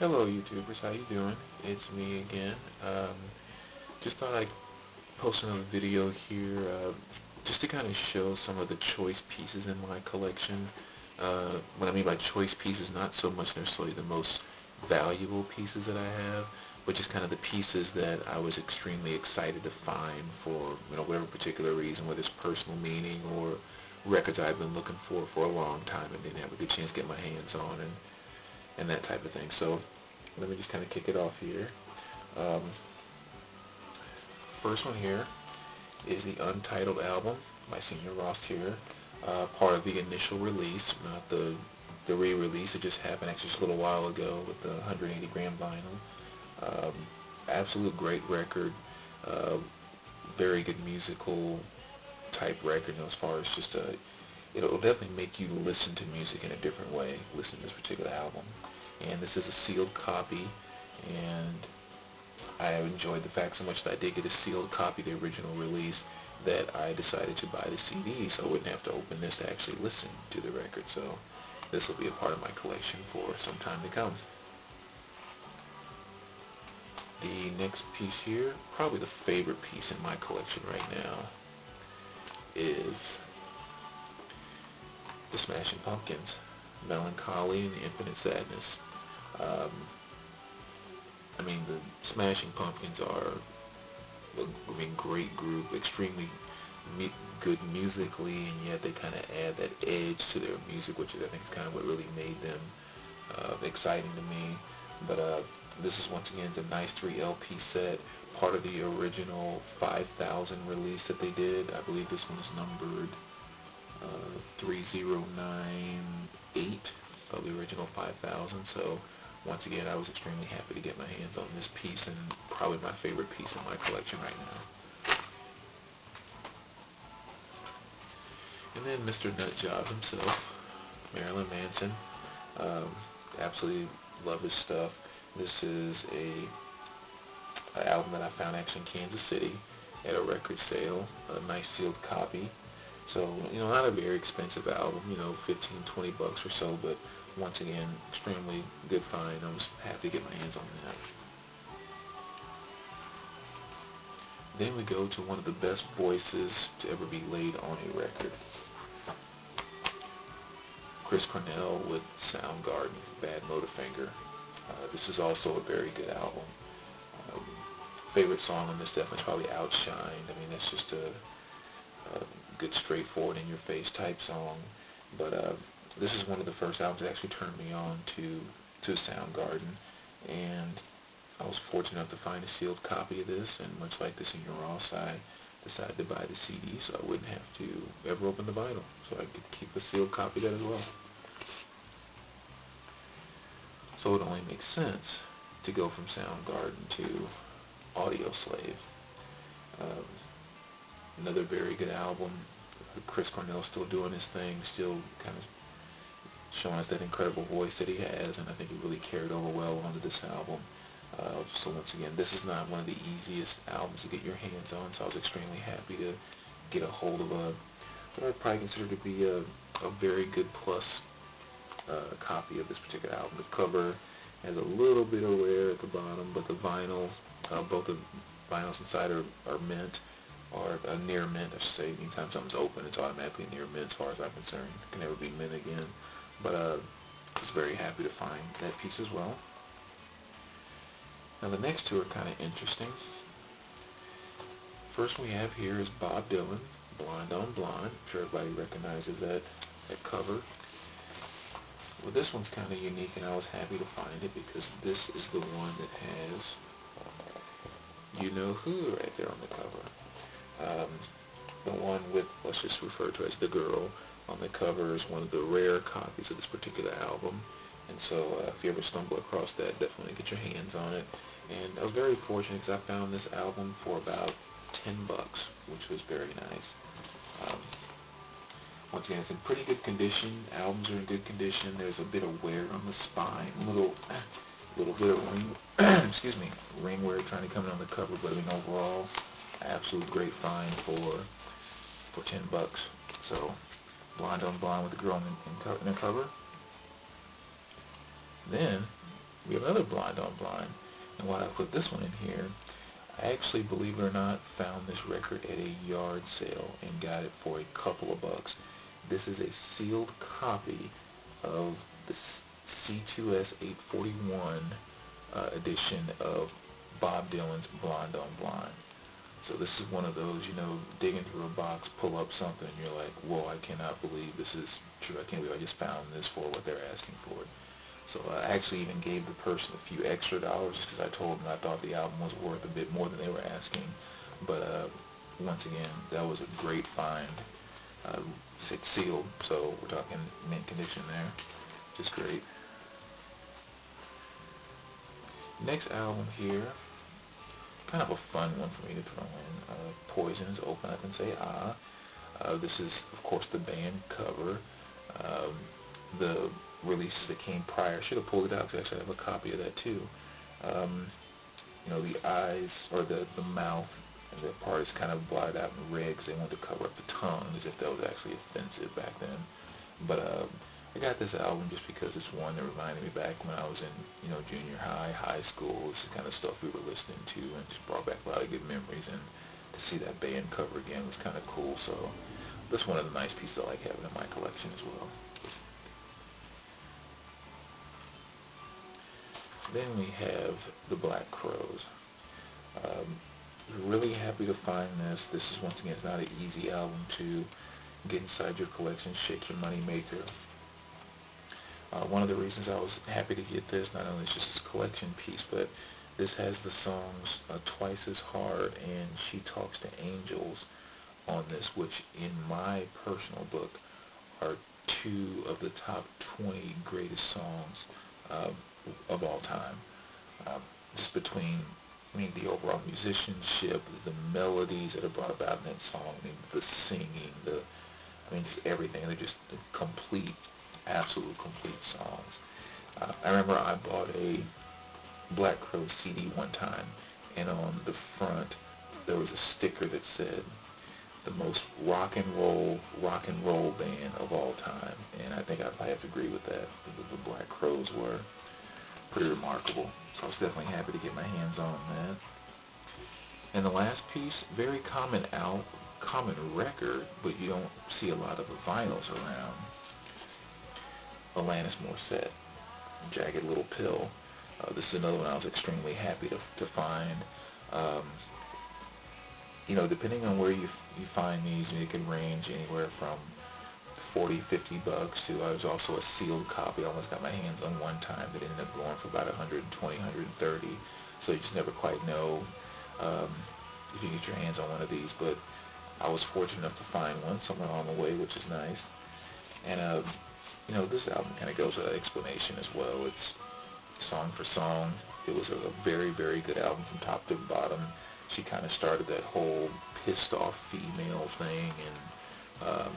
Hello YouTubers, how you doing? It's me again. Just thought I'd post another video here just to kind of show some of the choice pieces in my collection. What I mean by choice pieces, not so much necessarily the most valuable pieces that I have, but just kind of the pieces that I was extremely excited to find for whatever particular reason, whether it's personal meaning or records I've been looking for a long time and didn't have a good chance to get my hands on and that type of thing. So let me just kind of kick it off here. Um, First one here is the Untitled album by Senior Ross here. Part of the initial release, not the re-release. It just happened actually just a little while ago with the 180 gram vinyl. Um, Absolute great record. Uh, Very good musical type record, as far as just it'll definitely make you listen to music in a different way, listen to this particular album. And this is a sealed copy, and I enjoyed the fact so much that I did get a sealed copy of the original release that I decided to buy the CD so I wouldn't have to open this to actually listen to the record. So this will be a part of my collection for some time to come. The next piece here, probably the favorite piece in my collection right now, is the Smashing Pumpkins, Melancholy and Infinite Sadness. Um, the Smashing Pumpkins are a great group, extremely good musically, and yet they kind of add that edge to their music, which I think is kind of what really made them exciting to me. But this is once again a nice 3 LP set, part of the original 5000 release that they did. I believe this one is numbered 3098 of the original 5000. So once again, I was extremely happy to get my hands on this piece, and probably my favorite piece in my collection right now. And then Mr. Nutjob himself, Marilyn Manson. Um, Absolutely love his stuff. This is an album that I found actually in Kansas City at a record sale, a nice sealed copy. So, not a very expensive album, 15, 20 bucks or so, but once again, extremely good find. I was happy to get my hands on that. Then we go to one of the best voices to ever be laid on a record. Chris Cornell with Soundgarden, Bad Motorfinger. This is also a very good album. Um, Favorite song on this definitely is probably Outshined. That's just a good, straightforward, in-your-face type song. But this is one of the first albums that actually turned me on to Soundgarden, and I was fortunate enough to find a sealed copy of this, and much like the Senior Ross, I decided to buy the CD so I wouldn't have to ever open the vinyl, so I could keep a sealed copy of that as well. So it only makes sense to go from Soundgarden to Audioslave. Um, Another very good album. Chris Cornell still doing his thing, still kind of showing us that incredible voice that he has, and I think he really carried over well onto this album. So once again, this is not one of the easiest albums to get your hands on, so I was extremely happy to get a hold of what I would probably consider to be a very good plus copy of this particular album. The cover has a little bit of wear at the bottom, but the vinyl, both the vinyls inside are mint, or near mint, I should say. Anytime something's open, it's automatically near mint as far as I'm concerned. It can never be mint again. But I was very happy to find that piece as well. Now the next two are kind of interesting. First one we have here is Bob Dylan, Blonde on Blonde. I'm sure everybody recognizes that cover. Well, this one's kind of unique, and I was happy to find it because this is the one that has You Know Who right there on the cover. The one with, let's just refer to as the girl on the cover, is one of the rare copies of this particular album. And so if you ever stumble across that, definitely get your hands on it. And I was very fortunate because I found this album for about 10 bucks, which was very nice. Um, Once again, it's in pretty good condition. Albums are in good condition. There's a bit of wear on the spine, little bit of ring, excuse me, ring wear trying to come in on the cover, but overall, absolute great find for 10 bucks. So, Blonde on Blonde with the girl in the cover. Then we have another Blind on Blind. And why I put this one in here, I actually, believe it or not, found this record at a yard sale and got it for a couple of bucks. This is a sealed copy of the C2S 841 edition of Bob Dylan's Blind on Blind. So this is one of those, digging through a box, pull up something, and you're like, whoa, I cannot believe this is true. I can't believe I just found this for what they're asking for it. So I actually even gave the person a few extra dollars because I told them I thought the album was worth a bit more than they were asking. But once again, that was a great find. It's sealed, so we're talking mint condition there. Just great. Next album here, kind of a fun one for me to throw in. Poison's Open Up and Say Ah. This is, of course, the band cover. The releases that came prior, should have pulled it out because I actually have a copy of that too. The eyes, or the mouth, and that part is kind of blotted out in red because they wanted to cover up the tongue as if that was actually offensive back then. But I got this album just because it's one that reminded me back when I was in, junior high, high school. This is the kind of stuff we were listening to, and just brought back a lot of good memories. And to see that band cover again was kind of cool. So that's one of the nice pieces I like having in my collection as well. Then we have the Black Crowes. Really happy to find this. This is, once again, it's not an easy album to get inside your collection, shake your money maker. One of the reasons I was happy to get this, not only is it just a collection piece, but this has the songs Twice as Hard and She Talks to Angels on this, which in my personal book are two of the top 20 greatest songs of all time. Just between the overall musicianship, the melodies that are brought about in that song, the singing, just everything. They're just complete, absolute complete songs. I remember I bought a Black Crowes CD one time, and on the front there was a sticker that said the most rock and roll band of all time, and I think I have to agree with that. The Black Crowes were pretty remarkable, so I was definitely happy to get my hands on that. And the last piece, very common record, but you don't see a lot of the vinyls around. Alanis Morissette, Jagged Little Pill. This is another one I was extremely happy to find. Depending on where you find these, it can range anywhere from $40, $50 to, I was also a sealed copy. I almost got my hands on one time that ended up going for about $120, $130. So you just never quite know if you get your hands on one of these. But I was fortunate enough to find one somewhere on the way, which is nice. And this album kind of goes with that explanation as well. It's song for song. It was a very, very good album from top to bottom. She kind of started that whole pissed off female thing, and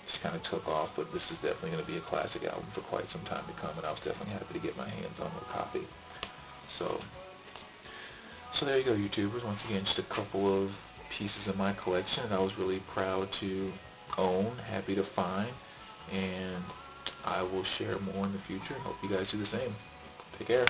just kind of took off. But this is definitely going to be a classic album for quite some time to come, and I was definitely happy to get my hands on a copy. So there you go, YouTubers. Once again, just a couple of pieces of my collection that I was really proud to own, happy to find, and I will share more in the future. Hope you guys do the same. Take care.